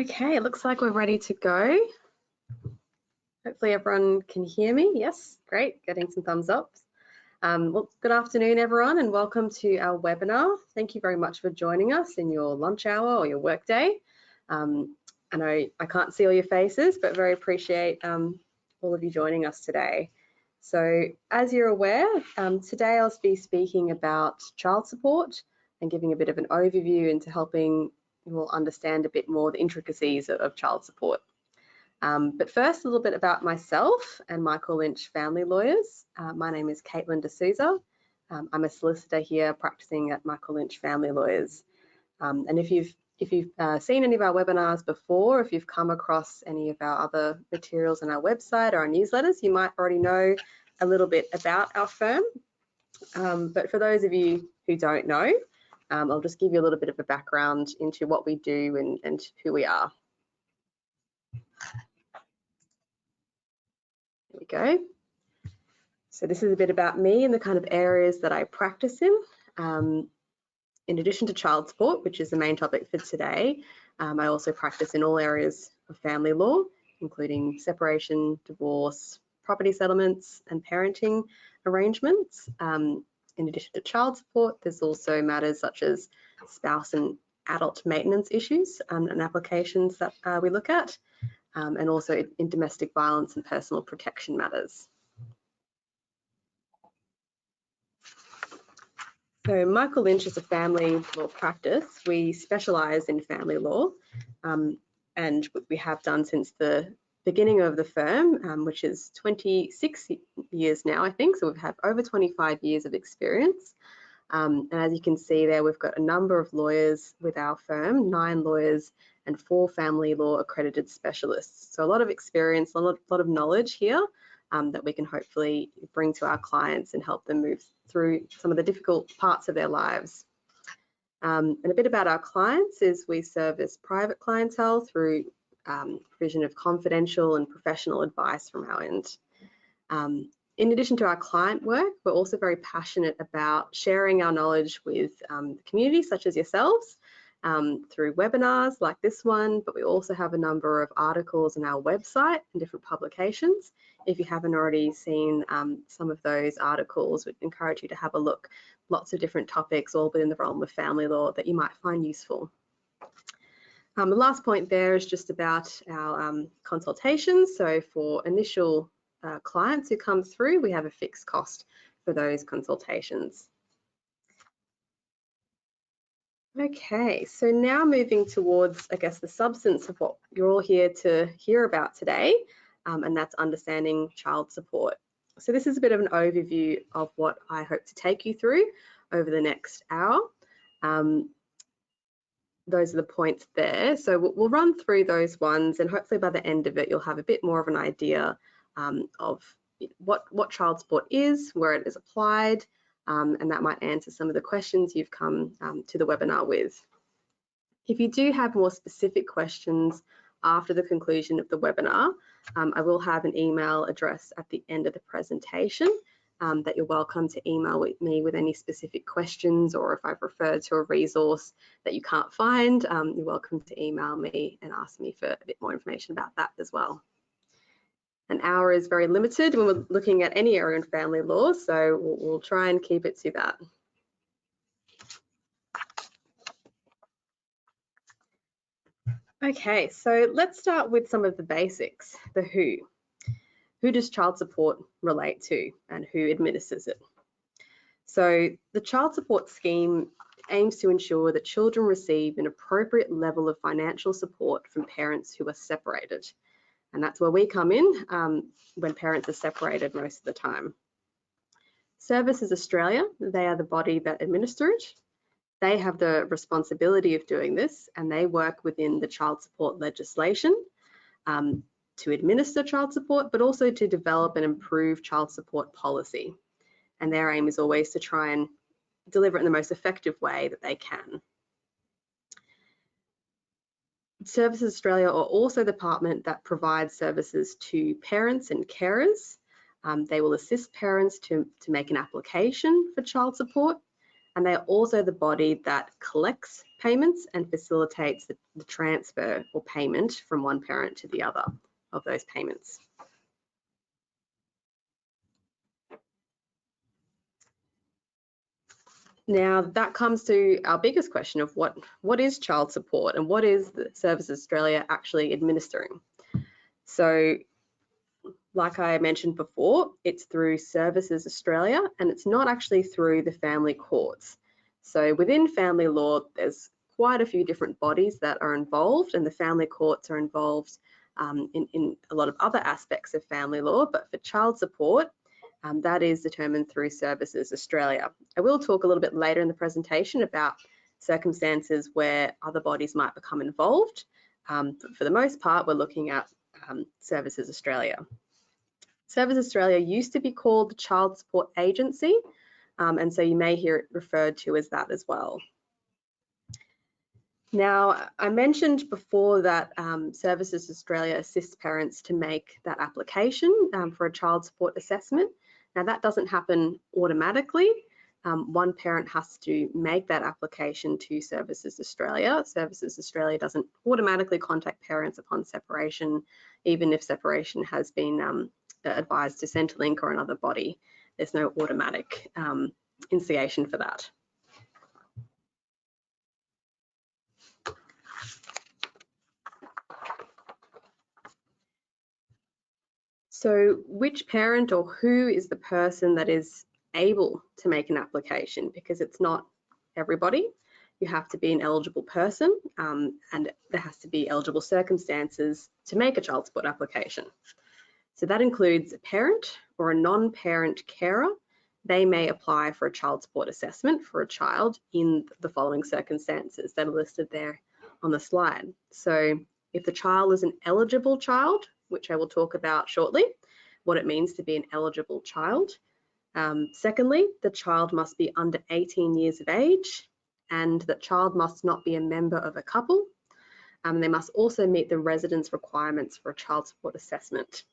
Okay, it looks like we're ready to go. Hopefully everyone can hear me. Yes, great, getting some thumbs up. Well, good afternoon, everyone, and welcome to our webinar. Thank you very much for joining us in your lunch hour or your work day. I know I can't see all your faces, but very appreciate all of you joining us today. So as you're aware, today I'll be speaking about child support and giving a bit of an overview into helping you all understand a bit more the intricacies of child support. But first, a little bit about myself and Michael Lynch Family Lawyers. My name is Caitlin D'Souza. I'm a solicitor here practicing at Michael Lynch Family Lawyers. And if you've seen any of our webinars before, if you've come across any of our other materials on our website or our newsletters, you might already know a little bit about our firm. But for those of you who don't know, I'll just give you a little bit of a background into what we do and who we are. There we go. So this is a bit about me and the kind of areas that I practice in. In addition to child support, which is the main topic for today, I also practice in all areas of family law, including separation, divorce, property settlements, and parenting arrangements. In addition to child support, there's also matters such as spouse and adult maintenance issues and applications that we look at, and also in domestic violence and personal protection matters. So Michael Lynch is a family law practice. We specialise in family law, and we have done since the beginning of the firm, which is 26 years now, I think. So we've had over 25 years of experience. And as you can see there, we've got a number of lawyers with our firm, 9 lawyers and 4 family law accredited specialists. So a lot of experience, a lot of knowledge here that we can hopefully bring to our clients and help them move through some of the difficult parts of their lives. And a bit about our clients is we service private clientele through provision of confidential and professional advice from our end. In addition to our client work, we're also very passionate about sharing our knowledge with the community, such as yourselves, through webinars like this one, but we also have a number of articles on our website and different publications. If you haven't already seen some of those articles, we'd encourage you to have a look. Lots of different topics, all within the realm of family law that you might find useful. The last point there is just about our consultations. So for initial clients who come through, we have a fixed cost for those consultations. Okay, so now moving towards, I guess, the substance of what you're all here to hear about today, and that's understanding child support. So this is a bit of an overview of what I hope to take you through over the next hour. Those are the points there. So we'll run through those ones, and hopefully by the end of it, you'll have a bit more of an idea of what child support is, where it is applied, and that might answer some of the questions you've come to the webinar with. If you do have more specific questions after the conclusion of the webinar, I will have an email address at the end of the presentation that you're welcome to email me with any specific questions, or if I've referred to a resource that you can't find, you're welcome to email me and ask me for a bit more information about that as well. An hour is very limited when we're looking at any area in family law, so we'll try and keep it to that. Okay, so let's start with some of the basics, the who. Who does child support relate to and who administers it? So the child support scheme aims to ensure that children receive an appropriate level of financial support from parents who are separated. And that's where we come in when parents are separated most of the time. Services Australia, they are the body that administer it. They have the responsibility of doing this, and they work within the child support legislation to administer child support, but also to develop and improve child support policy. And their aim is always to try and deliver it in the most effective way that they can. Services Australia are also the department that provides services to parents and carers. They will assist parents to make an application for child support. and they are also the body that collects payments and facilitates the transfer or payment from one parent to the other of those payments. Now that comes to our biggest question of what is child support and what is the Services Australia actually administering? So like I mentioned before, it's through Services Australia, and it's not actually through the family courts. So within family law, there's quite a few different bodies that are involved, and the family courts are involved in a lot of other aspects of family law, but for child support, that is determined through Services Australia. I will talk a little bit later in the presentation about circumstances where other bodies might become involved. But for the most part, we're looking at Services Australia. Services Australia used to be called the Child Support Agency, and so you may hear it referred to as that as well. Now, I mentioned before that Services Australia assists parents to make that application for a child support assessment. Now, that doesn't happen automatically. One parent has to make that application to Services Australia. Services Australia doesn't automatically contact parents upon separation, even if separation has been advised to Centrelink or another body. There's no automatic instigation for that. So which parent or who is the person that is able to make an application? Because it's not everybody. You have to be an eligible person, and there has to be eligible circumstances to make a child support application. So that includes a parent or a non-parent carer. They may apply for a child support assessment for a child in the following circumstances that are listed there on the slide. So if the child is an eligible child, which I will talk about shortly, what it means to be an eligible child. Secondly, the child must be under 18 years of age, and the child must not be a member of a couple. They must also meet the residence requirements for a child support assessment.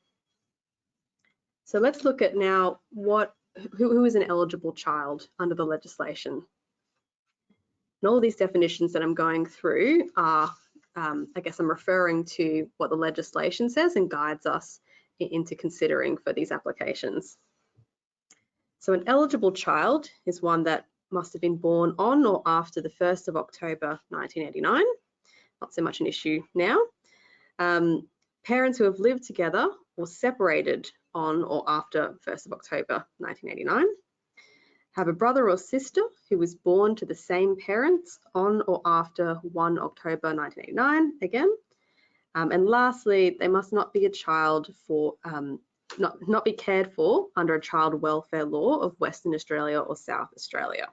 So let's look at now who is an eligible child under the legislation. And all of these definitions that I'm going through are, I guess I'm referring to what the legislation says and guides us into considering for these applications. So an eligible child is one that must have been born on or after the 1st of October 1989. Not so much an issue now. Parents who have lived together or separated on or after 1st of October 1989. Have a brother or sister who was born to the same parents on or after 1 October 1989 again. And lastly, they must not be a child for, not be cared for under a child welfare law of Western Australia or South Australia.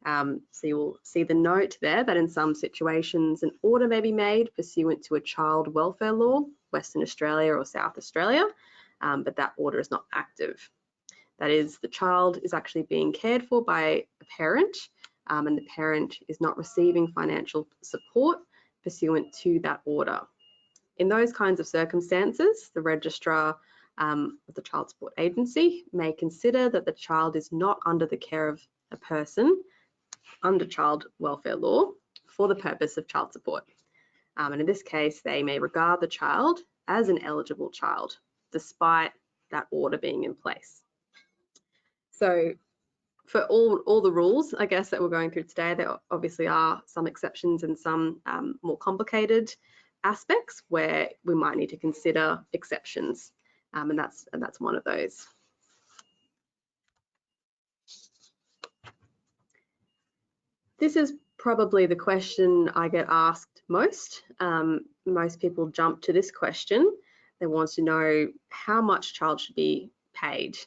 So you will see the note there that in some situations an order may be made pursuant to a child welfare law, Western Australia or South Australia, but that order is not active. That is, the child is actually being cared for by a parent, and the parent is not receiving financial support pursuant to that order. In those kinds of circumstances, the registrar of the Child Support Agency may consider that the child is not under the care of a person under child welfare law for the purpose of child support. And in this case, they may regard the child as an eligible child, despite that order being in place. So for all the rules, I guess, that we're going through today, there obviously are some exceptions and some more complicated aspects where we might need to consider exceptions, and that's one of those. This is probably the question I get asked most. Most people jump to this question. They want to know how much child should be paid,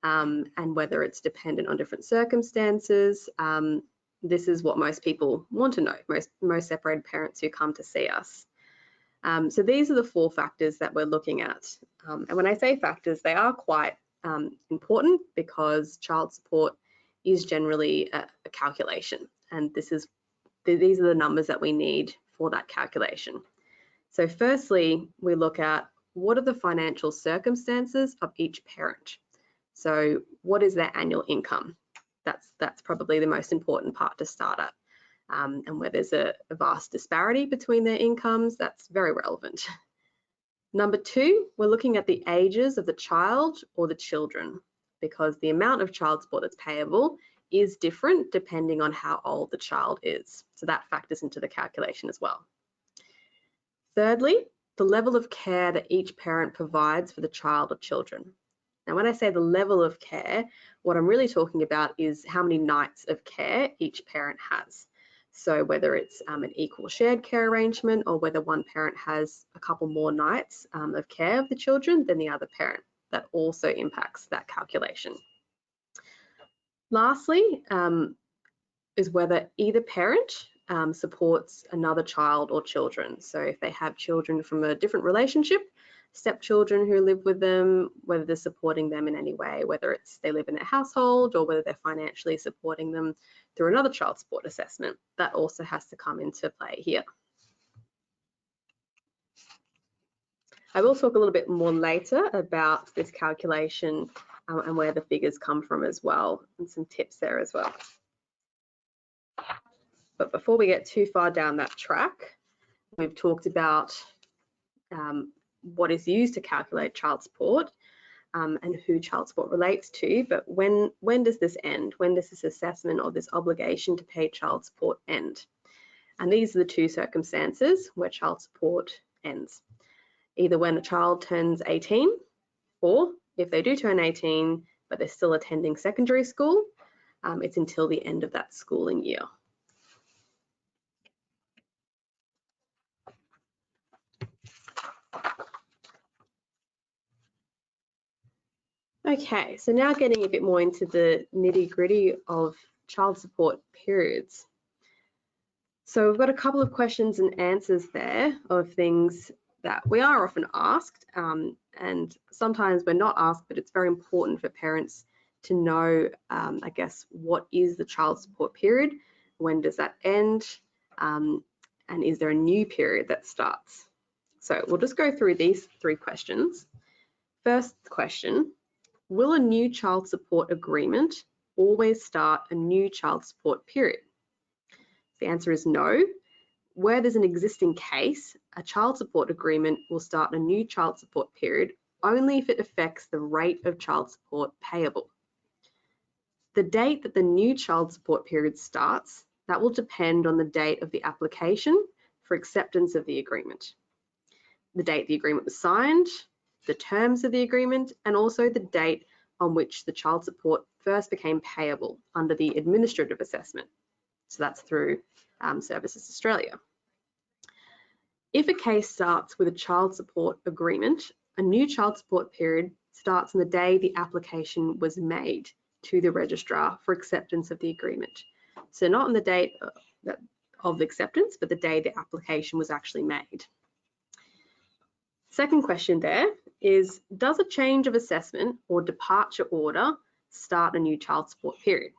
and whether it's dependent on different circumstances. This is what most people want to know, most separated parents who come to see us. So these are the 4 factors that we're looking at. And when I say factors, they are quite important, because child support is generally a calculation. And these are the numbers that we need for that calculation. So firstly, we look at what are the financial circumstances of each parent. So what is their annual income? That's probably the most important part to start at. And where there's a vast disparity between their incomes, that's very relevant. Number 2, we're looking at the ages of the child or the children, because the amount of child support that's payable is different depending on how old the child is. So that factors into the calculation as well. Thirdly, the level of care that each parent provides for the child or children. Now, when I say the level of care, what I'm really talking about is how many nights of care each parent has. So whether it's an equal shared care arrangement, or whether one parent has a couple more nights of care of the children than the other parent, that also impacts that calculation. Lastly, is whether either parent supports another child or children. So if they have children from a different relationship, stepchildren who live with them, whether they're supporting them in any way, whether it's they live in their household or whether they're financially supporting them through another child support assessment, that also has to come into play here. I will talk a little bit more later about this calculation and where the figures come from as well, and some tips there as well. But before we get too far down that track, we've talked about what is used to calculate child support and who child support relates to, but when does this end? When does this assessment or this obligation to pay child support end? And these are the 2 circumstances where child support ends. Either when a child turns 18, or if they do turn 18 but they're still attending secondary school, it's until the end of that schooling year. Okay, so now getting a bit more into the nitty-gritty of child support periods. So we've got a couple of questions and answers there of things that we are often asked, and sometimes we're not asked, but it's very important for parents to know, I guess, what is the child support period, when does that end, and is there a new period that starts? So we'll just go through these 3 questions. First question, will a new child support agreement always start a new child support period? The answer is no. Where there's an existing case, a child support agreement will start a new child support period only if it affects the rate of child support payable. The date that the new child support period starts, that will depend on the date of the application for acceptance of the agreement, the date the agreement was signed, the terms of the agreement, and also the date on which the child support first became payable under the administrative assessment. So that's through Services Australia. If a case starts with a child support agreement, a new child support period starts on the day the application was made to the registrar for acceptance of the agreement. So not on the date of acceptance, but the day the application was actually made. Second question there is, does a change of assessment or departure order start a new child support period?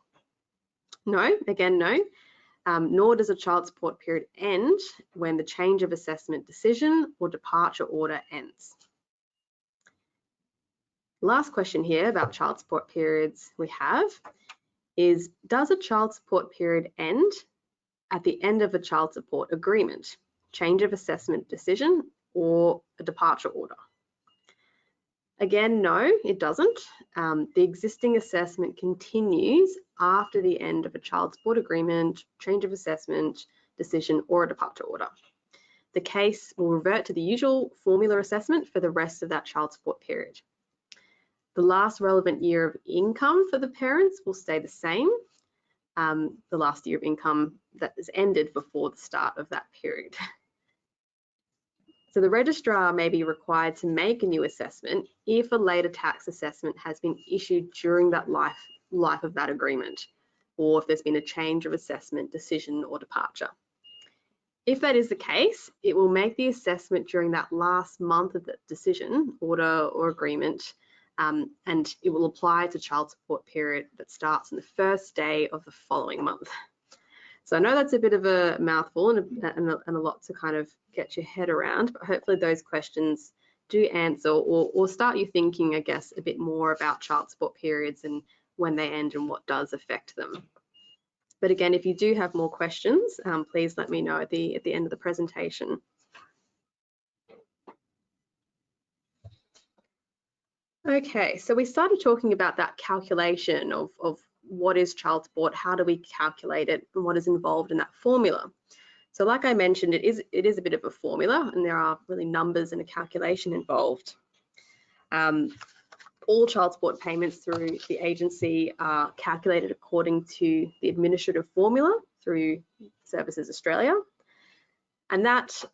No, again, no. Nor does a child support period end when the change of assessment decision or departure order ends. Last question here about child support periods we have is, does a child support period end at the end of a child support agreement, change of assessment decision, or a departure order? Again, no, it doesn't. The existing assessment continues after the end of a child support agreement, change of assessment decision, or a departure order. The case will revert to the usual formula assessment for the rest of that child support period. The last relevant year of income for the parents will stay the same, the last year of income that is ended before the start of that period. So the registrar may be required to make a new assessment if a later tax assessment has been issued during that life of that agreement, or if there's been a change of assessment decision or departure. If that is the case, it will make the assessment during that last month of the decision, order or agreement, and it will apply to child support period that starts on the first day of the following month. So I know that's a bit of a mouthful and a lot to kind of get your head around, but hopefully those questions do answer or start you thinking, I guess, a bit more about child support periods and when they end and what does affect them. But again, if you do have more questions, please let me know at the end of the presentation. Okay, so we started talking about that calculation of what is child support, how do we calculate it, and what is involved in that formula. So like I mentioned, it is a bit of a formula, and there are really numbers and a calculation involved. All child support payments through the agency are calculated according to the administrative formula through Services Australia. And that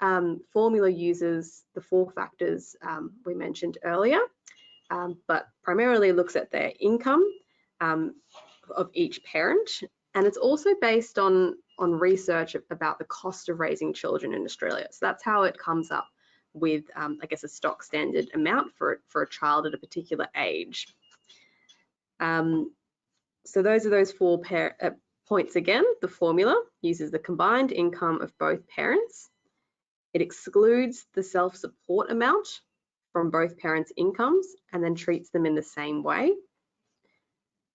formula uses the 4 factors we mentioned earlier, but primarily looks at their income of each parent. And it's also based on research about the cost of raising children in Australia. So that's how it comes up with, I guess, a stock standard amount for a child at a particular age. So those are those 4 points again. The formula uses the combined income of both parents. It excludes the self-support amount from both parents' incomes and then treats them in the same way.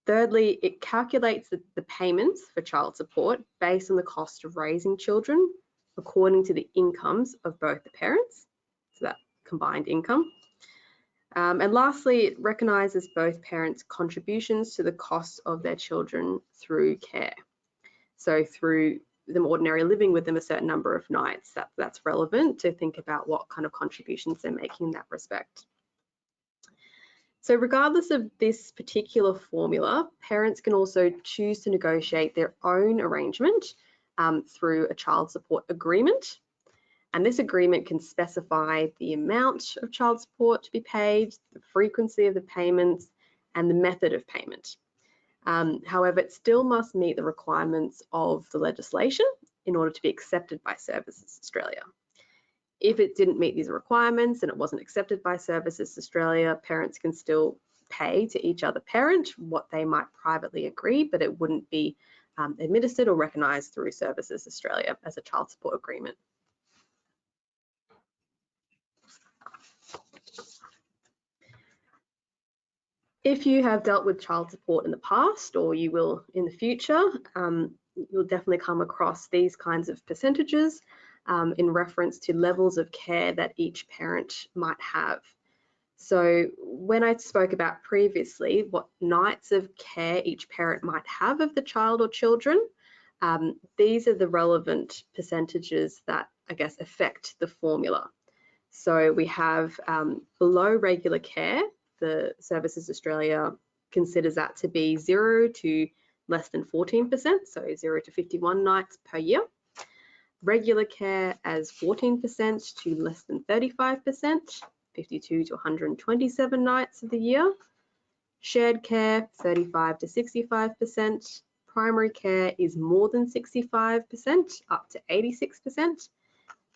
Thirdly, it calculates the payments for child support based on the cost of raising children according to the incomes of both the parents, so that combined income. And lastly, it recognises both parents' contributions to the cost of their children through care. So through them ordinarily living with them a certain number of nights, that's relevant to think about what kind of contributions they're making in that respect. So regardless of this particular formula, parents can also choose to negotiate their own arrangement through a child support agreement. And this agreement can specify the amount of child support to be paid, the frequency of the payments, and the method of payment. However, it still must meet the requirements of the legislation in order to be accepted by Services Australia. If it didn't meet these requirements and it wasn't accepted by Services Australia, parents can still pay to each other parent what they might privately agree, but it wouldn't be administered or recognised through Services Australia as a child support agreement. If you have dealt with child support in the past, or you will in the future, you'll definitely come across these kinds of percentages in reference to levels of care that each parent might have. So when I spoke about previously what nights of care each parent might have of the child or children, these are the relevant percentages that, I guess, affect the formula. So we have below regular care, the Services Australia considers that to be 0 to less than 14%, so 0 to 51 nights per year. Regular care as 14% to less than 35%, 52 to 127 nights of the year. Shared care, 35 to 65%. Primary care is more than 65%, up to 86%.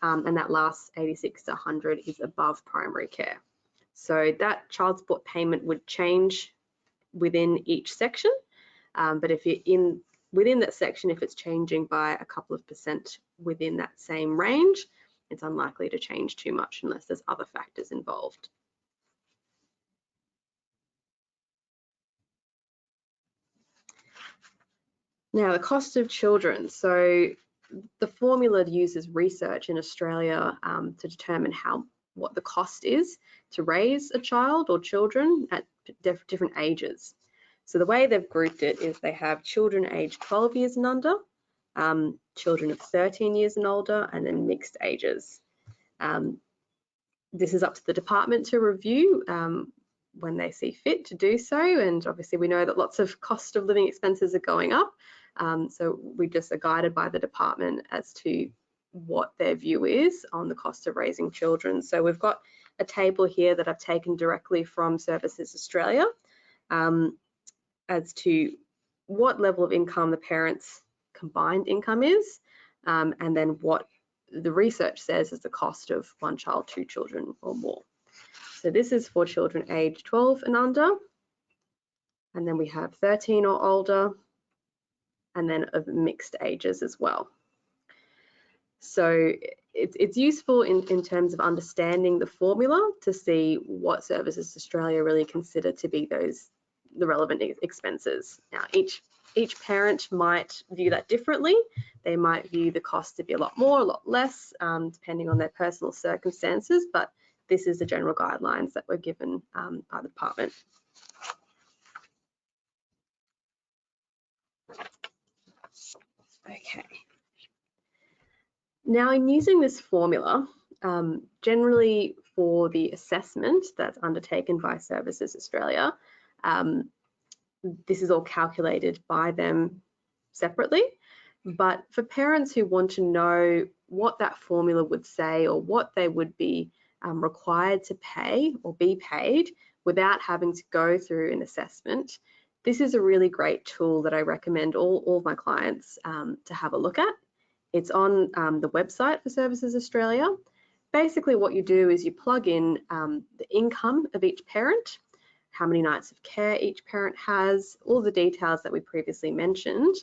And that last 86 to 100 is above primary care. So that child support payment would change within each section. But if you're within that section, if it's changing by a couple of % within that same range, it's unlikely to change too much unless there's other factors involved. Now, the cost of children. So the formula uses research in Australia to determine what the cost is to raise a child or children at different ages. So the way they've grouped it is they have children aged 12 years and under, children of 13 years and older, and then mixed ages. This is up to the department to review when they see fit to do so, and obviously we know that lots of cost of living expenses are going up, so we just are guided by the department as to what their view is on the cost of raising children. So we've got a table here that I've taken directly from Services Australia as to what level of income the parents' combined income is, and then what the research says is the cost of 1 child, 2 children or more. So this is for children aged 12 and under, and then we have 13 or older, and then of mixed ages as well. So it's useful in terms of understanding the formula to see what Services Australia really consider to be those the relevant expenses. Now, each parent might view that differently. They might view the cost to be a lot more, a lot less, depending on their personal circumstances, but this is the general guidelines that were given by the department. Okay. Now, in using this formula, generally for the assessment that's undertaken by Services Australia, this is all calculated by them separately. But for parents who want to know what that formula would say or what they would be required to pay or be paid without having to go through an assessment, this is a really great tool that I recommend all of my clients to have a look at. It's on the website for Services Australia. Basically what you do is you plug in the income of each parent, how many nights of care each parent has, all the details that we previously mentioned,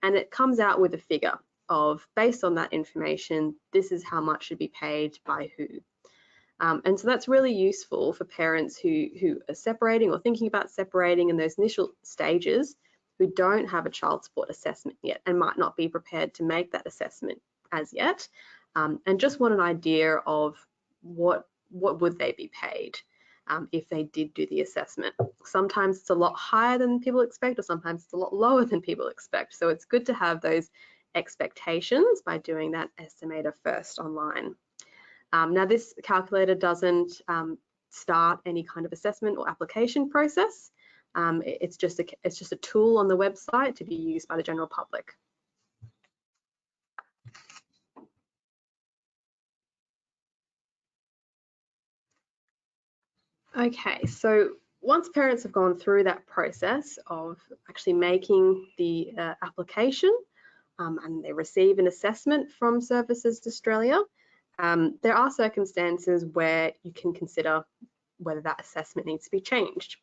and it comes out with a figure of, based on that information, this is how much should be paid by who. And so that's really useful for parents who are separating or thinking about separating in those initial stages, who don't have a child support assessment yet and might not be prepared to make that assessment as yet, and just want an idea of what would they be paid if they did do the assessment. Sometimes it's a lot higher than people expect, or sometimes it's a lot lower than people expect. So it's good to have those expectations by doing that estimator first online. Now, this calculator doesn't start any kind of assessment or application process. It's just a tool on the website to be used by the general public. Okay, so once parents have gone through that process of actually making the application and they receive an assessment from Services Australia, there are circumstances where you can consider whether that assessment needs to be changed.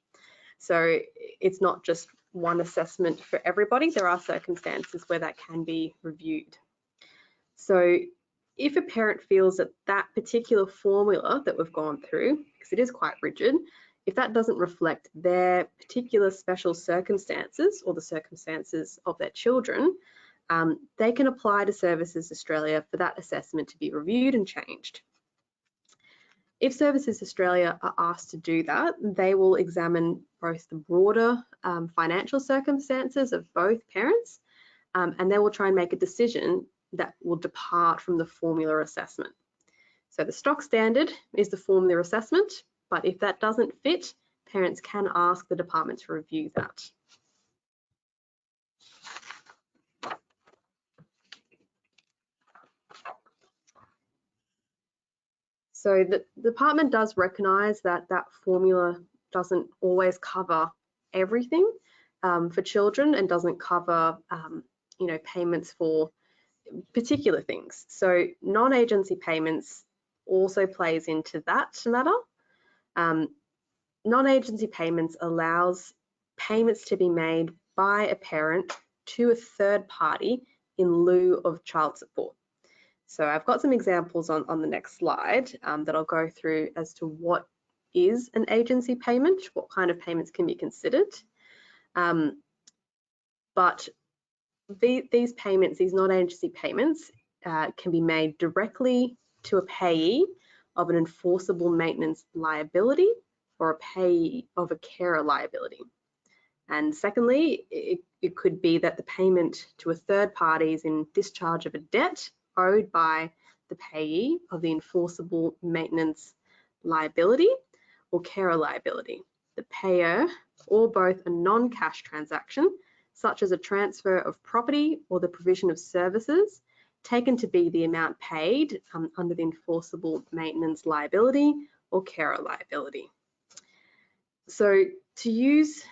So it's not just one assessment for everybody. There are circumstances where that can be reviewed. So if a parent feels that that particular formula that we've gone through, because it is quite rigid, if that doesn't reflect their particular special circumstances or the circumstances of their children, they can apply to Services Australia for that assessment to be reviewed and changed. If Services Australia are asked to do that, they will examine both the broader financial circumstances of both parents, and they will try and make a decision that will depart from the formula assessment. So the stock standard is the formula assessment, but if that doesn't fit, parents can ask the department to review that. So the department does recognise that that formula doesn't always cover everything for children and doesn't cover payments for particular things. So non-agency payments also plays into that matter. Non-agency payments allows payments to be made by a parent to a third party in lieu of child support. So I've got some examples on the next slide that I'll go through as to what is an agency payment, what kind of payments can be considered. But these payments, these non-agency payments, can be made directly to a payee of an enforceable maintenance liability or a payee of a carer liability. And secondly, it could be that the payment to a third party is in discharge of a debt owed by the payee of the enforceable maintenance liability or carer liability. The payer, or both a non-cash transaction, such as a transfer of property or the provision of services, taken to be the amount paid under the enforceable maintenance liability or carer liability. So to use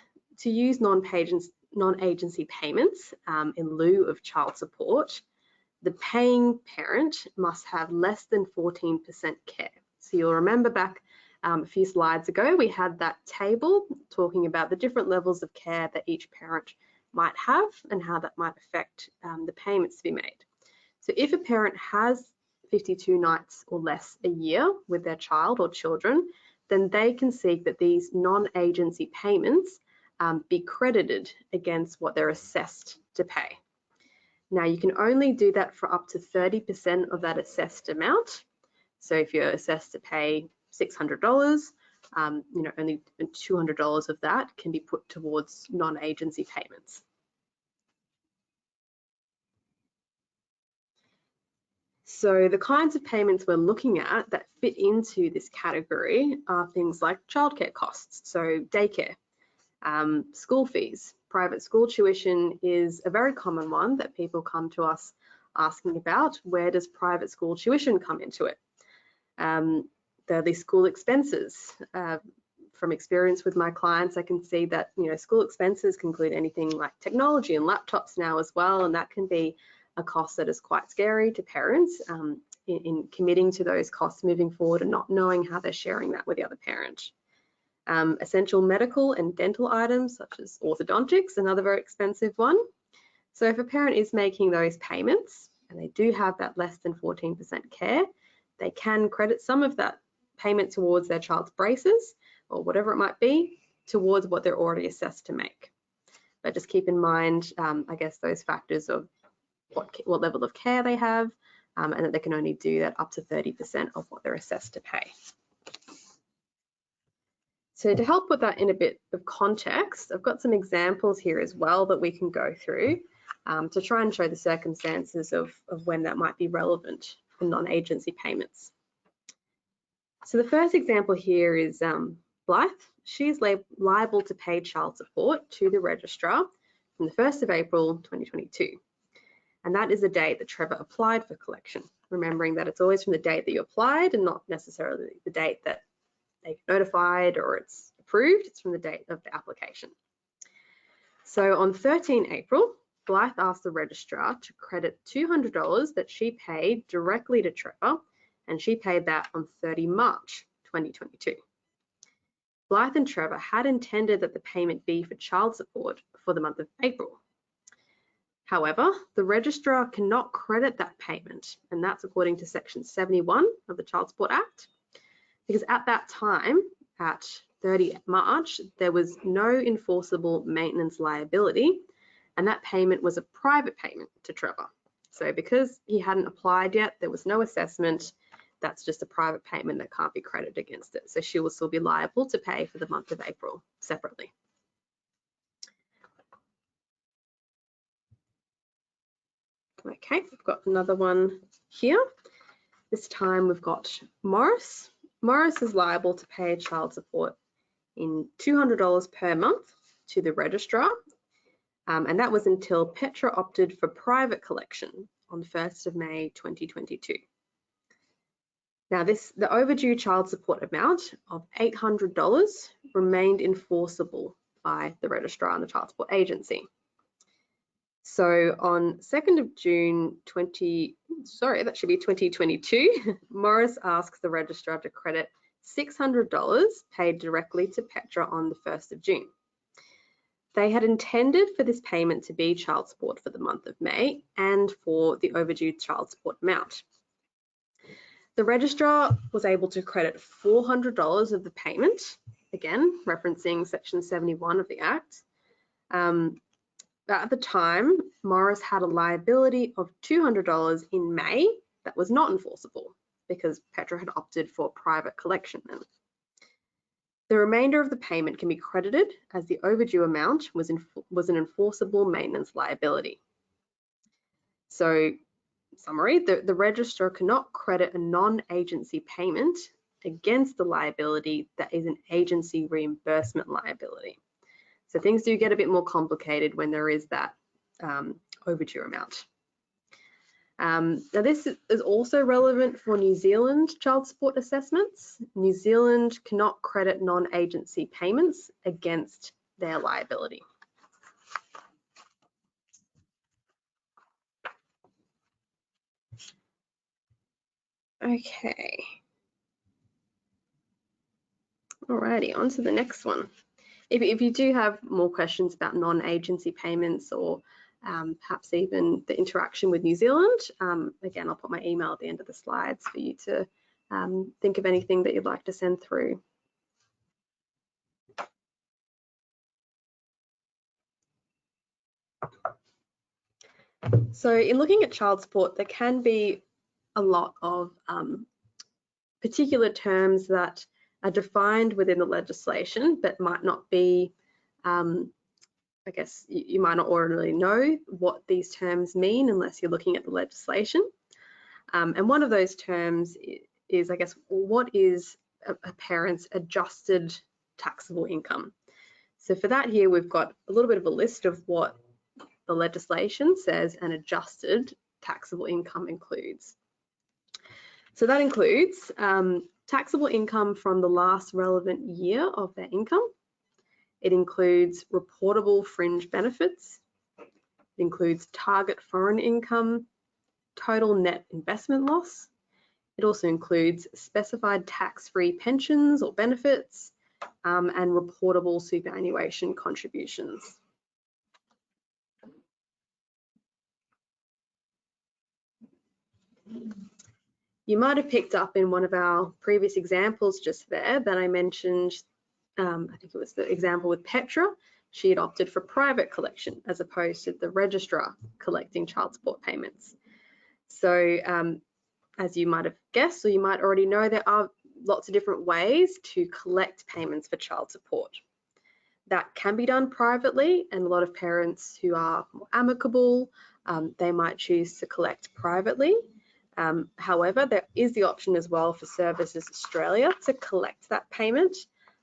non-agency payments in lieu of child support, the paying parent must have less than 14% care. So you'll remember back a few slides ago, we had that table talking about the different levels of care that each parent might have and how that might affect the payments to be made. So if a parent has 52 nights or less a year with their child or children, then they can seek that these non-agency payments be credited against what they're assessed to pay. Now, you can only do that for up to 30% of that assessed amount. So if you're assessed to pay $600, only $200 of that can be put towards non-agency payments. So the kinds of payments we're looking at that fit into this category are things like childcare costs, so daycare, school fees. Private school tuition is a very common one that people come to us asking about. Where does private school tuition come into it? There are these school expenses. From experience with my clients, I can see that school expenses can include anything like technology and laptops now as well, and that can be a cost that is quite scary to parents in committing to those costs moving forward and not knowing how they're sharing that with the other parent. Essential medical and dental items such as orthodontics, another very expensive one. So if a parent is making those payments and they do have that less than 14% care, they can credit some of that payment towards their child's braces or whatever it might be towards what they're already assessed to make. But just keep in mind, I guess, those factors of what level of care they have, and that they can only do that up to 30% of what they're assessed to pay. So to help put that in a bit of context, I've got some examples here as well that we can go through to try and show the circumstances of when that might be relevant for non-agency payments. So the first example here is Blythe. She's liable to pay child support to the registrar from the 1st of April 2022. And that is the date that Trevor applied for collection, remembering that it's always from the date that you applied and not necessarily the date that they notified or it's approved. It's from the date of the application. So on 13 April, Blythe asked the registrar to credit $200 that she paid directly to Trevor, and she paid that on 30 March 2022. Blythe and Trevor had intended that the payment be for child support for the month of April. However, the registrar cannot credit that payment, and that's according to Section 71 of the Child Support Act, because at that time, at 30 March, there was no enforceable maintenance liability, and that payment was a private payment to Trevor. So because he hadn't applied yet, there was no assessment. That's just a private payment that can't be credited against it. So she will still be liable to pay for the month of April separately. Okay, we've got another one here. This time we've got Morris. Morris is liable to pay child support in $200 per month to the registrar, and that was until Petra opted for private collection on 1st of May 2022. Now the overdue child support amount of $800 remained enforceable by the registrar and the child support agency. So on 2nd of June 2022, Morris asks the registrar to credit $600 paid directly to Petra on the 1st of June. They had intended for this payment to be child support for the month of May and for the overdue child support amount. The registrar was able to credit $400 of the payment, again, referencing Section 71 of the Act. At the time, Morris had a liability of $200 in May that was not enforceable because Petra had opted for private collection then. The remainder of the payment can be credited as the overdue amount was an enforceable maintenance liability. So, summary, the registrar cannot credit a non-agency payment against the liability that is an agency reimbursement liability. So things do get a bit more complicated when there is that overdue amount. Now this is also relevant for New Zealand child support assessments. New Zealand cannot credit non-agency payments against their liability. Okay. Alrighty, on to the next one. If you do have more questions about non-agency payments or perhaps even the interaction with New Zealand, again, I'll put my email at the end of the slides for you to think of anything that you'd like to send through. So in looking at child support, there can be a lot of particular terms that are defined within the legislation but might not be, I guess you might not already know what these terms mean unless you're looking at the legislation. And one of those terms is, I guess, what is a parent's adjusted taxable income? So for that here, we've got a little bit of a list of what the legislation says an adjusted taxable income includes. So that includes taxable income from the last relevant year of their income. It includes reportable fringe benefits. It includes target foreign income, total net investment loss. It also includes specified tax-free pensions or benefits and reportable superannuation contributions. You might have picked up in one of our previous examples just there that I mentioned, I think it was the example with Petra. She had opted for private collection as opposed to the registrar collecting child support payments. So as you might have guessed, or you might already know, there are lots of different ways to collect payments for child support. That can be done privately, and a lot of parents who are more amicable, they might choose to collect privately. However, there is the option as well for Services Australia to collect that payment,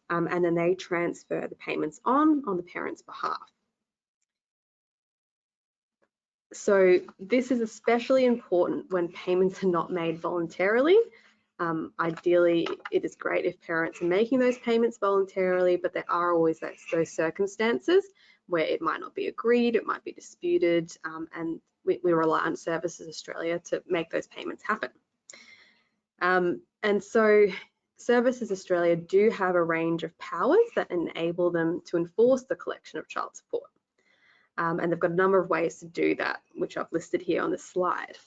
and then they transfer the payments on the parent's behalf. So this is especially important when payments are not made voluntarily. Ideally, it is great if parents are making those payments voluntarily, but there are always those circumstances where it might not be agreed, it might be disputed, and we rely on Services Australia to make those payments happen. And so Services Australia do have a range of powers that enable them to enforce the collection of child support. And they've got a number of ways to do that, which I've listed here on this slide.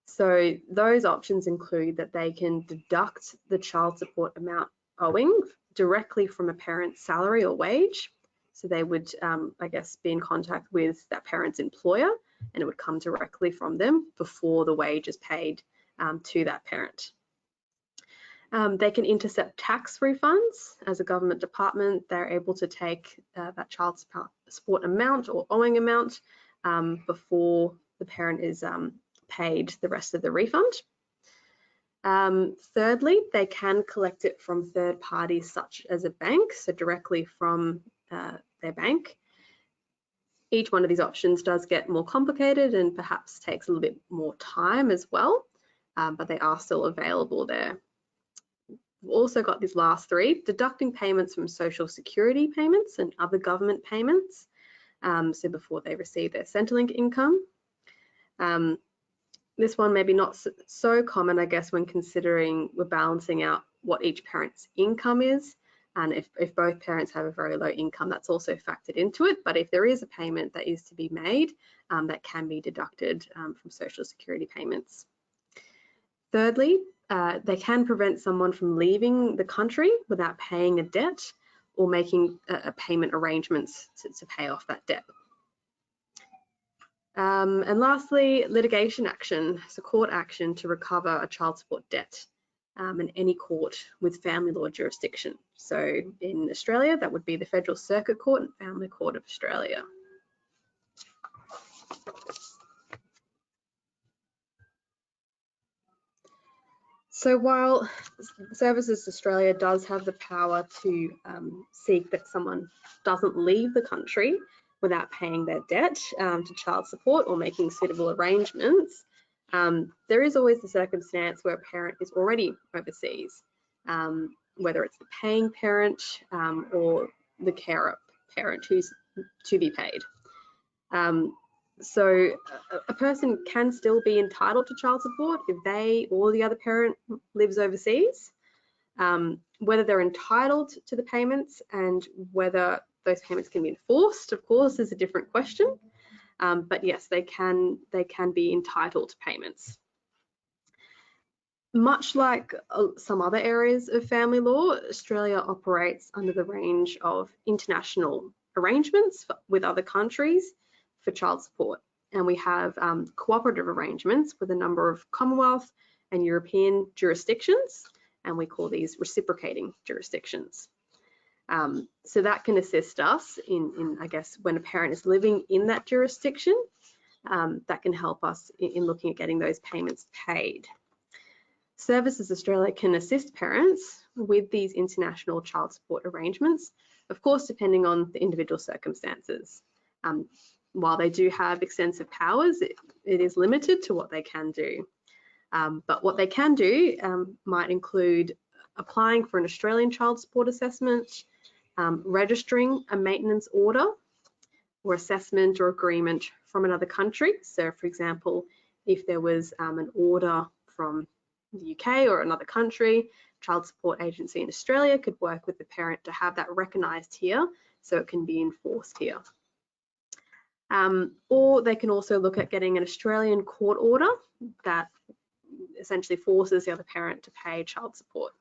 So those options include that they can deduct the child support amount owing directly from a parent's salary or wage. So they would, I guess, be in contact with that parent's employer, and it would come directly from them before the wage is paid to that parent. They can intercept tax refunds. As a government department, they're able to take that child support amount or owing amount before the parent is paid the rest of the refund. Thirdly, they can collect it from third parties such as a bank, so directly from their bank. Each one of these options does get more complicated and perhaps takes a little bit more time as well, but they are still available there. We've also got these last three: deducting payments from social security payments and other government payments, so before they receive their Centrelink income. This one maybe not so common, I guess, when considering we're balancing out what each parent's income is, and if both parents have a very low income, that's also factored into it. But if there is a payment that is to be made, that can be deducted from social security payments. Thirdly, they can prevent someone from leaving the country without paying a debt or making a payment arrangements to pay off that debt. And lastly, litigation action, so court action to recover a child support debt in any court with family law jurisdiction. So in Australia, that would be the Federal Circuit Court and Family Court of Australia. So while Services Australia does have the power to seek that someone doesn't leave the country without paying their debt to child support or making suitable arrangements, there is always the circumstance where a parent is already overseas, whether it's the paying parent or the carer parent who's to be paid. So a person can still be entitled to child support if they or the other parent lives overseas. Whether they're entitled to the payments and whether those payments can be enforced, of course, is a different question. But yes, they can be entitled to payments. Much like some other areas of family law, Australia operates under the range of international arrangements with other countries for child support. and we have cooperative arrangements with a number of Commonwealth and European jurisdictions, and we call these reciprocating jurisdictions. So that can assist us in, I guess, when a parent is living in that jurisdiction, that can help us in looking at getting those payments paid. Services Australia can assist parents with these international child support arrangements, of course, depending on the individual circumstances. While they do have extensive powers, it is limited to what they can do. But what they can do might include applying for an Australian child support assessment, registering a maintenance order or assessment or agreement from another country. So, for example, if there was an order from the UK or another country, Child Support Agency in Australia could work with the parent to have that recognised here so it can be enforced here. Or they can also look at getting an Australian court order that essentially forces the other parent to pay child support.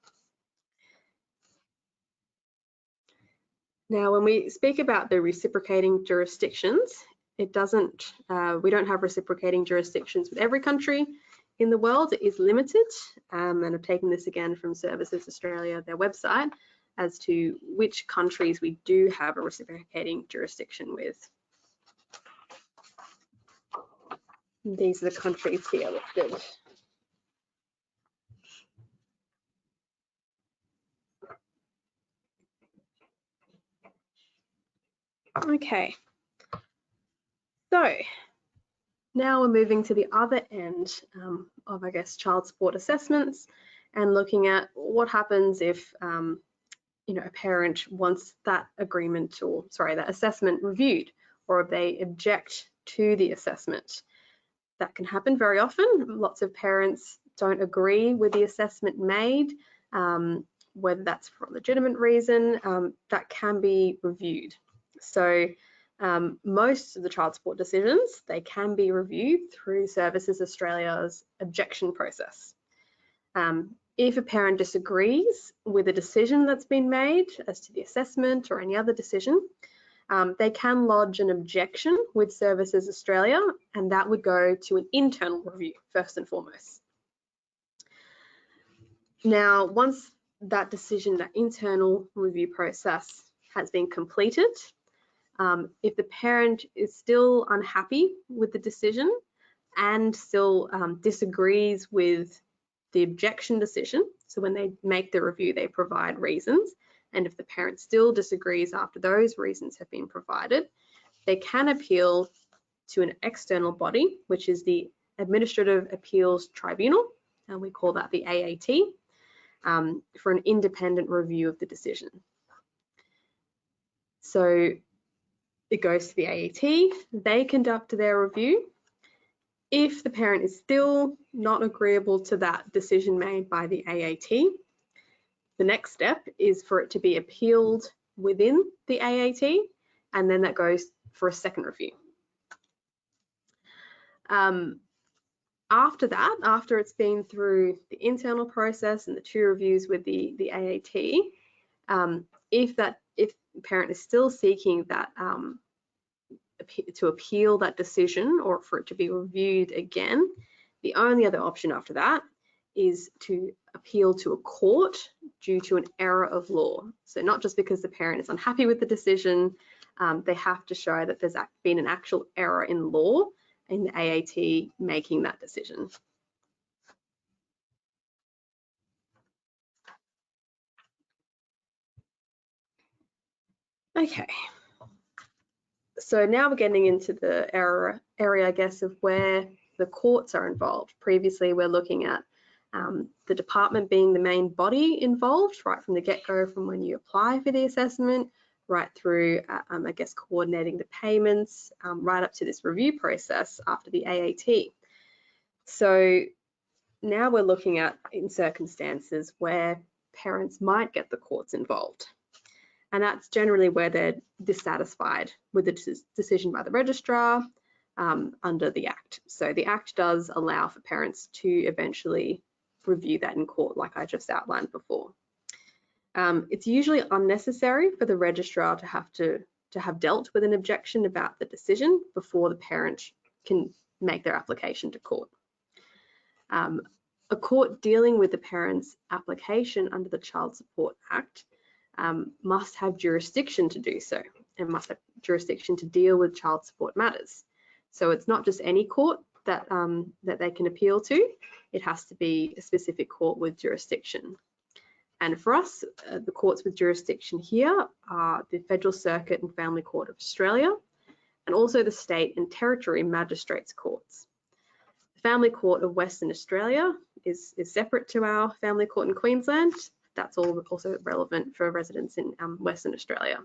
Now, when we speak about the reciprocating jurisdictions, we don't have reciprocating jurisdictions with every country in the world. It is limited, and I've taken this again from Services Australia, their website, as to which countries we do have a reciprocating jurisdiction with. These are the countries here listed. Okay, so now we're moving to the other end of, I guess, child support assessments and looking at what happens if, a parent wants that agreement or, that assessment reviewed, or if they object to the assessment. That can happen very often. Lots of parents don't agree with the assessment made, whether that's for a legitimate reason, that can be reviewed. So most of the child support decisions, they can be reviewed through Services Australia's objection process. If a parent disagrees with a decision that's been made as to the assessment or any other decision, they can lodge an objection with Services Australia, and that would go to an internal review first and foremost. Now, once that decision, that internal review process has been completed, if the parent is still unhappy with the decision and still disagrees with the objection decision, so when they make the review, they provide reasons, and if the parent still disagrees after those reasons have been provided, they can appeal to an external body, which is the Administrative Appeals Tribunal, and we call that the AAT, for an independent review of the decision. So it goes to the AAT, they conduct their review. If the parent is still not agreeable to that decision made by the AAT, the next step is for it to be appealed within the AAT, and then that goes for a second review. After that, after it's been through the internal process and the 2 reviews with the AAT, if the parent is still seeking that to appeal that decision or for it to be reviewed again, the only other option after that is to appeal to a court due to an error of law. So not just because the parent is unhappy with the decision, they have to show that there's been an actual error in law in the AAT making that decision. Okay. So now we're getting into the area, I guess, of where the courts are involved. Previously, we're looking at the department being the main body involved, right from the get-go, from when you apply for the assessment, right through, I guess, coordinating the payments, right up to this review process after the AAT. So now we're looking at in circumstances where parents might get the courts involved. And that's generally where they're dissatisfied with the decision by the registrar under the Act. So the Act does allow for parents to eventually review that in court, like I just outlined before. It's usually unnecessary for the registrar to have dealt with an objection about the decision before the parent can make their application to court. A court dealing with the parent's application under the Child Support Act must have jurisdiction to do so, and must have jurisdiction to deal with child support matters. So it's not just any court that they can appeal to. It has to be a specific court with jurisdiction. And for us, the courts with jurisdiction here are the Federal Circuit and Family Court of Australia, and also the State and Territory Magistrates Courts. The Family Court of Western Australia is separate to our Family Court in Queensland. That's also relevant for residents in Western Australia.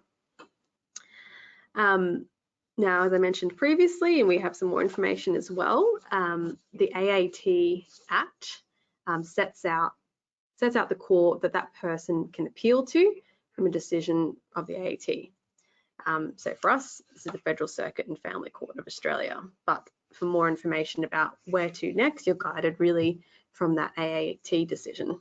Now, as I mentioned previously, and we have some more information as well, the AAT Act sets out the court that person can appeal to from a decision of the AAT. So for us, this is the Federal Circuit and Family Court of Australia. But for more information about where to next, you're guided really from that AAT decision.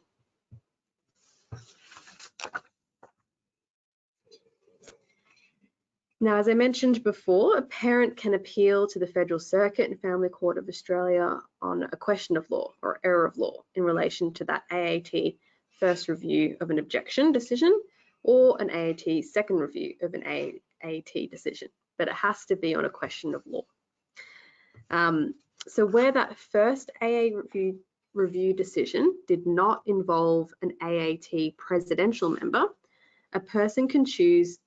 Now, as I mentioned before, a parent can appeal to the Federal Circuit and Family Court of Australia on a question of law or error of law in relation to that AAT first review of an objection decision or an AAT second review of an AAT decision, but it has to be on a question of law. So where that first AA review decision did not involve an AAT presidential member, a person can choose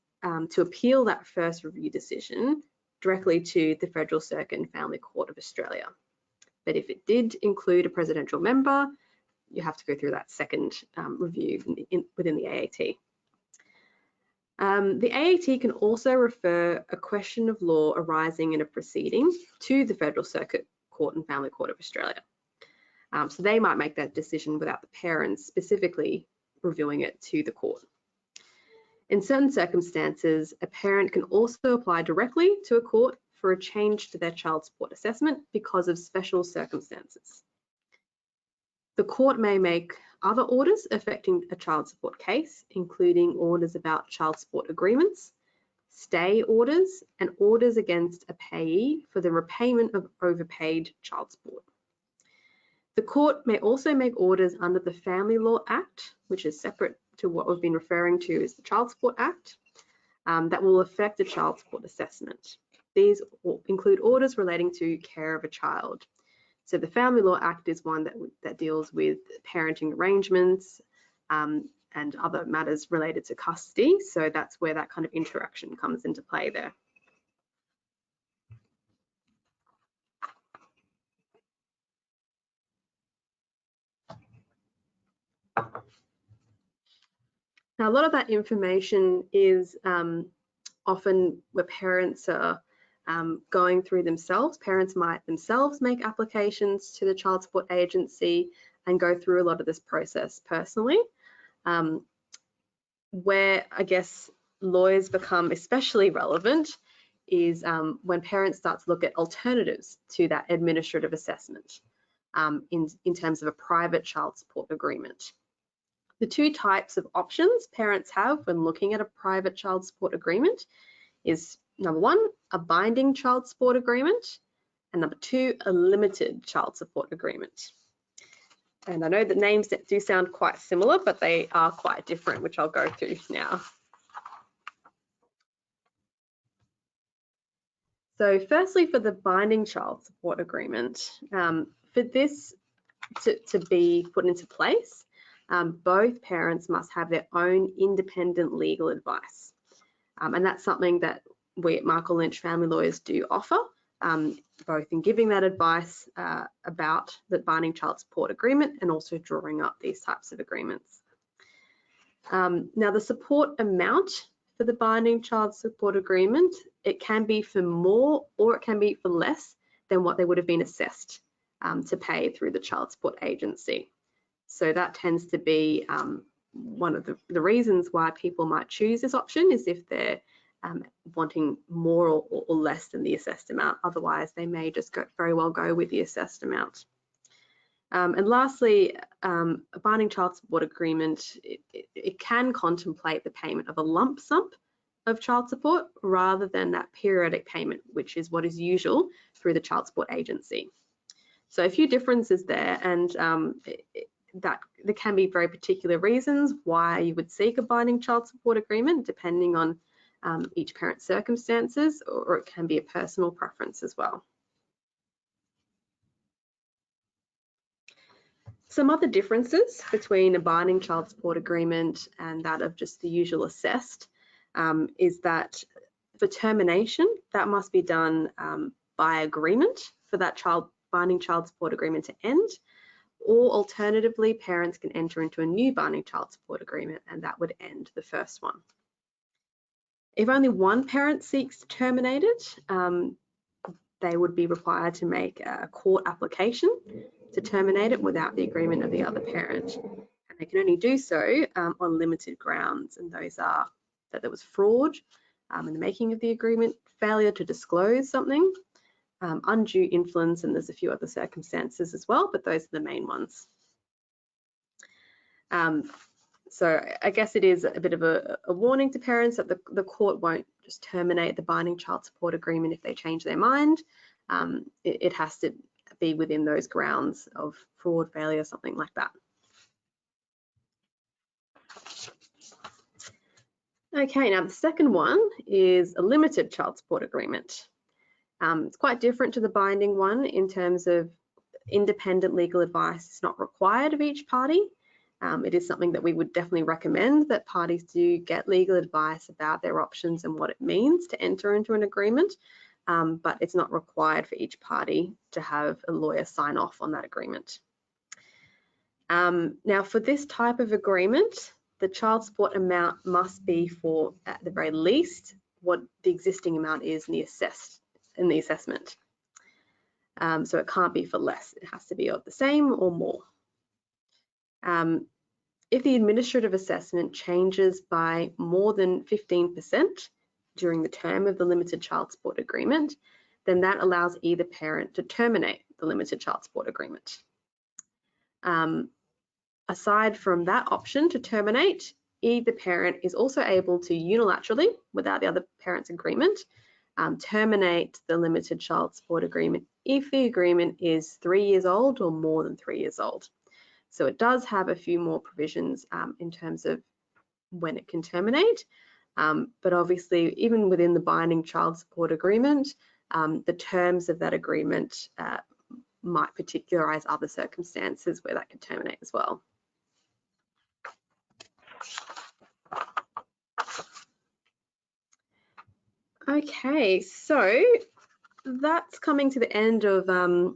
to appeal that first review decision directly to the Federal Circuit and Family Court of Australia. But if it did include a presidential member, you have to go through that second review within the AAT. The AAT can also refer a question of law arising in a proceeding to the Federal Circuit Court and Family Court of Australia. So they might make that decision without the parents specifically reviewing it to the court. In certain circumstances, a parent can also apply directly to a court for a change to their child support assessment because of special circumstances. The court may make other orders affecting a child support case, including orders about child support agreements, stay orders, and orders against a payee for the repayment of overpaid child support. The court may also make orders under the Family Law Act, which is separate to what we've been referring to as the Child Support Act, that will affect a child support assessment. These will include orders relating to care of a child. So the Family Law Act is one that deals with parenting arrangements and other matters related to custody. So that's where that kind of interaction comes into play there. Now, a lot of that information is often where parents are going through themselves. Parents might themselves make applications to the Child Support Agency and go through a lot of this process personally. Where I guess lawyers become especially relevant is when parents start to look at alternatives to that administrative assessment in terms of a private child support agreement. The two types of options parents have when looking at a private child support agreement is number one, a binding child support agreement, and number two, a limited child support agreement. And I know that names that do sound quite similar, but they are quite different, which I'll go through now. So firstly, for the binding child support agreement, for this to be put into place, both parents must have their own independent legal advice. And that's something that we at Michael Lynch Family Lawyers do offer, both in giving that advice about the binding child support agreement and also drawing up these types of agreements. Now, the support amount for the binding child support agreement, it can be for more or it can be for less than what they would have been assessed to pay through the Child Support Agency. So that tends to be one of the reasons why people might choose this option is if they're wanting more or less than the assessed amount. Otherwise, they may just very well go with the assessed amount. And lastly, a binding child support agreement, it can contemplate the payment of a lump sum of child support rather than that periodic payment, which is what is usual through the child support agency. So a few differences there, and that there can be very particular reasons why you would seek a binding child support agreement, depending on each parent's circumstances, or it can be a personal preference as well. Some other differences between a binding child support agreement and that of just the usual assessed is that for termination, that must be done by agreement for that binding child support agreement to end, or alternatively, parents can enter into a new binding child support agreement and that would end the first one. If only one parent seeks to terminate it, they would be required to make a court application to terminate it without the agreement of the other parent. And they can only do so on limited grounds, and those are that there was fraud in the making of the agreement, failure to disclose something, undue influence, and there's a few other circumstances as well, but those are the main ones. So I guess it is a bit of a warning to parents that the court won't just terminate the binding child support agreement if they change their mind. It has to be within those grounds of fraud, failure, something like that. Okay, now the second one is a limited child support agreement. It's quite different to the binding one in terms of independent legal advice is not required of each party. It is something that we would definitely recommend that parties do get legal advice about their options and what it means to enter into an agreement, but it's not required for each party to have a lawyer sign off on that agreement. Now, for this type of agreement, the child support amount must be for, at the very least, what the existing amount is in the assessment. So it can't be for less. It has to be of the same or more. If the administrative assessment changes by more than 15% during the term of the limited child support agreement, then that allows either parent to terminate the limited child support agreement. Aside from that option to terminate, either parent is also able to unilaterally, without the other parent's agreement, terminate the limited child support agreement if the agreement is 3 years old or more than 3 years old. So it does have a few more provisions in terms of when it can terminate, but obviously even within the binding child support agreement, the terms of that agreement might particularize other circumstances where that could terminate as well. Okay, so that's coming to the end of the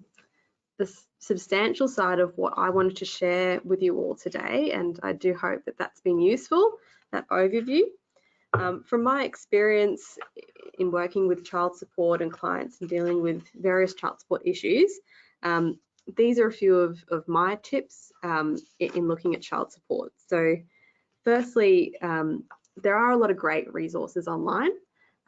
substantial side of what I wanted to share with you all today, and I do hope that that's been useful, that overview. From my experience in working with child support and clients and dealing with various child support issues, these are a few of my tips in looking at child support. So firstly, there are a lot of great resources online.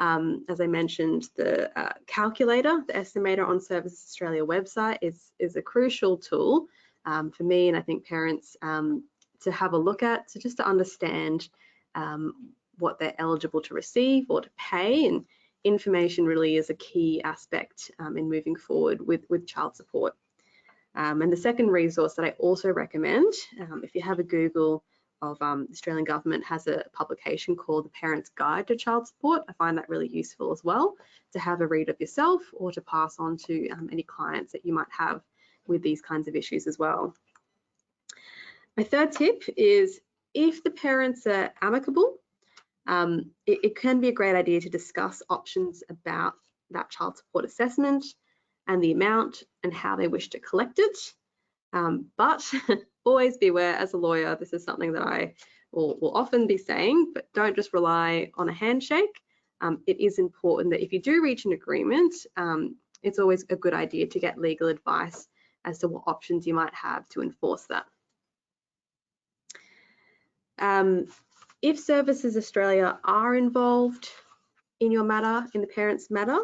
As I mentioned, the calculator, the estimator on Services Australia website is a crucial tool for me, and I think parents to have a look at, so just to understand what they're eligible to receive or to pay, and information really is a key aspect in moving forward with child support. And the second resource that I also recommend, if you have a Google of the Australian Government has a publication called The Parent's Guide to Child Support. I find that really useful as well to have a read of yourself or to pass on to any clients that you might have with these kinds of issues as well. My third tip is if the parents are amicable, it can be a great idea to discuss options about that child support assessment and the amount and how they wish to collect it. But always be aware, as a lawyer, this is something that I will often be saying, but don't just rely on a handshake. It is important that if you do reach an agreement, it's always a good idea to get legal advice as to what options you might have to enforce that. If Services Australia are involved in your matter, in the parent's matter,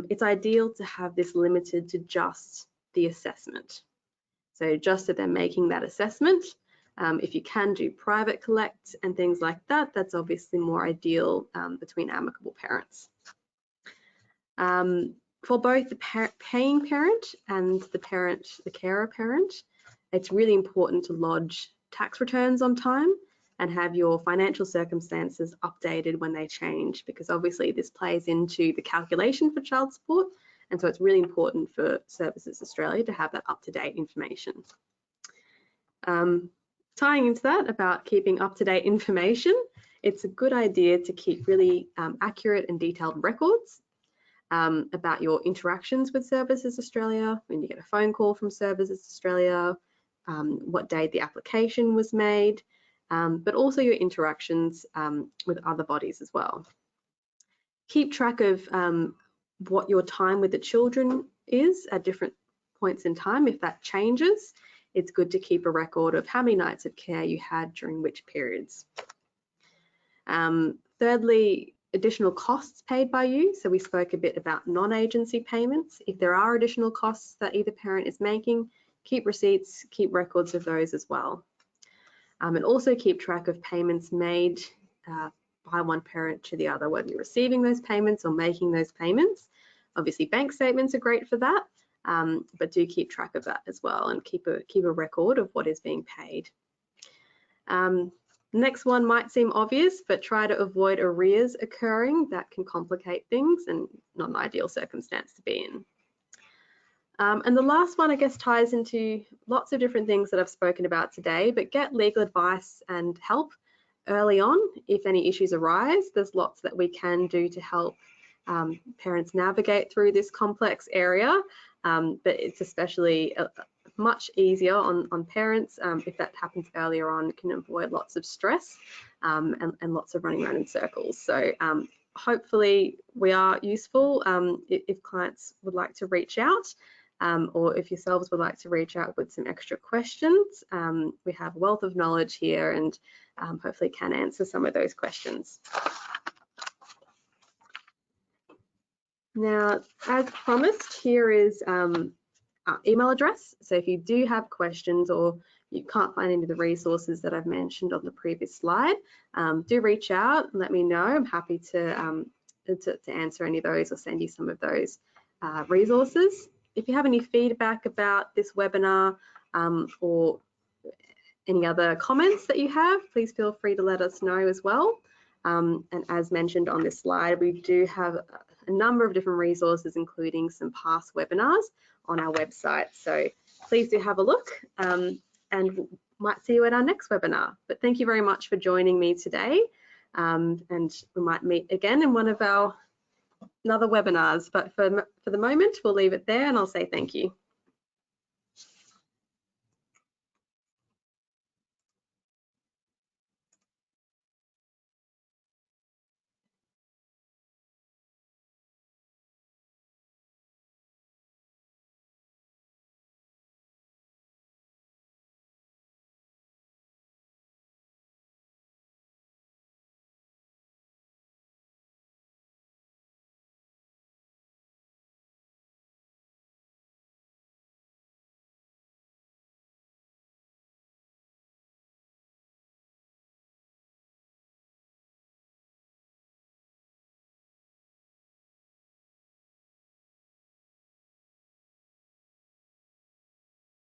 it's ideal to have this limited to just the assessment. So just that they're making that assessment If you can do private collect and things like that, that's obviously more ideal between amicable parents. For both the paying parent and the carer parent, it's really important to lodge tax returns on time and have your financial circumstances updated when they change, because obviously this plays into the calculation for child support, and so it's really important for Services Australia to have that up-to-date information. Tying into that about keeping up-to-date information, it's a good idea to keep really accurate and detailed records about your interactions with Services Australia, when you get a phone call from Services Australia, what date the application was made, but also your interactions with other bodies as well. Keep track of what your time with the children is at different points in time. If that changes, it's good to keep a record of how many nights of care you had during which periods. Thirdly, additional costs paid by you. So we spoke a bit about non-agency payments. If there are additional costs that either parent is making, keep receipts, keep records of those as well. And also keep track of payments made by one parent to the other, whether you're receiving those payments or making those payments. Obviously, bank statements are great for that, but do keep track of that as well and keep a record of what is being paid. Next one might seem obvious, but try to avoid arrears occurring. That can complicate things and not an ideal circumstance to be in. And the last one, I guess, ties into lots of different things that I've spoken about today, but get legal advice and help early on if any issues arise. There's lots that we can do to help parents navigate through this complex area, but it's especially much easier on parents if that happens earlier on. Can avoid lots of stress and lots of running around in circles. So hopefully we are useful. If clients would like to reach out, or if yourselves would like to reach out with some extra questions, we have a wealth of knowledge here and hopefully can answer some of those questions. Now, as promised, here is our email address. So if you do have questions or you can't find any of the resources that I've mentioned on the previous slide, do reach out and let me know. I'm happy to answer any of those or send you some of those resources. If you have any feedback about this webinar or any other comments that you have, please feel free to let us know as well. And as mentioned on this slide, we do have a number of different resources, including some past webinars on our website. So please do have a look and might see you at our next webinar. But thank you very much for joining me today. And we might meet again in one of our another webinars, but for the moment, we'll leave it there and I'll say thank you.